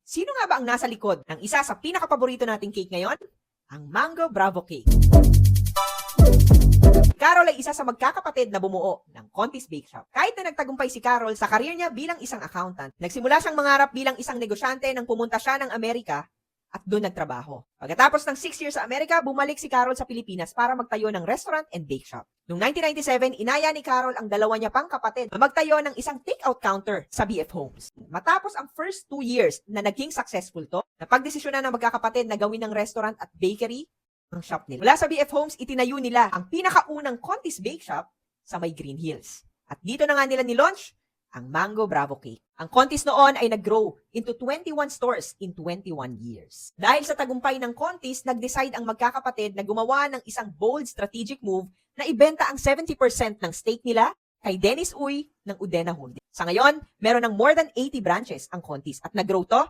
Sino nga ba ang nasa likod ng isa sa pinakapaborito nating cake ngayon? Ang Mango Bravo Cake. Carol ay isa sa magkakapatid na bumuo ng Contis Bake Shop. Kahit na nagtagumpay si Carol sa karir niya bilang isang accountant, nagsimula siyang mangarap bilang isang negosyante nang pumunta siya ng Amerika at doon nagtrabaho. Pagkatapos ng 6 years sa Amerika, bumalik si Carol sa Pilipinas para magtayo ng restaurant and bake shop. Noong 1997, inaya ni Carol ang dalawa niya pang kapatid na magtayo ng isang take-out counter sa BF Homes. Matapos ang first 2 years na naging successful to, napagdesisyonan ng magkakapatid na gawin ng restaurant at bakery ang shop nila. Mula sa BF Homes, itinayo nila ang pinakaunang Contis Bake Shop sa may Green Hills. At dito na nga nila ni-launch ang Mango Bravo Cake. Ang Contis noon ay nag-grow into 21 stores in 21 years. Dahil sa tagumpay ng Contis, nag-decide ang magkakapatid na gumawa ng isang bold strategic move na ibenta ang 70% ng stake nila kay Dennis Uy ng Udena Holdings. Sa ngayon, meron ng more than 80 branches ang Contis at nag-grow to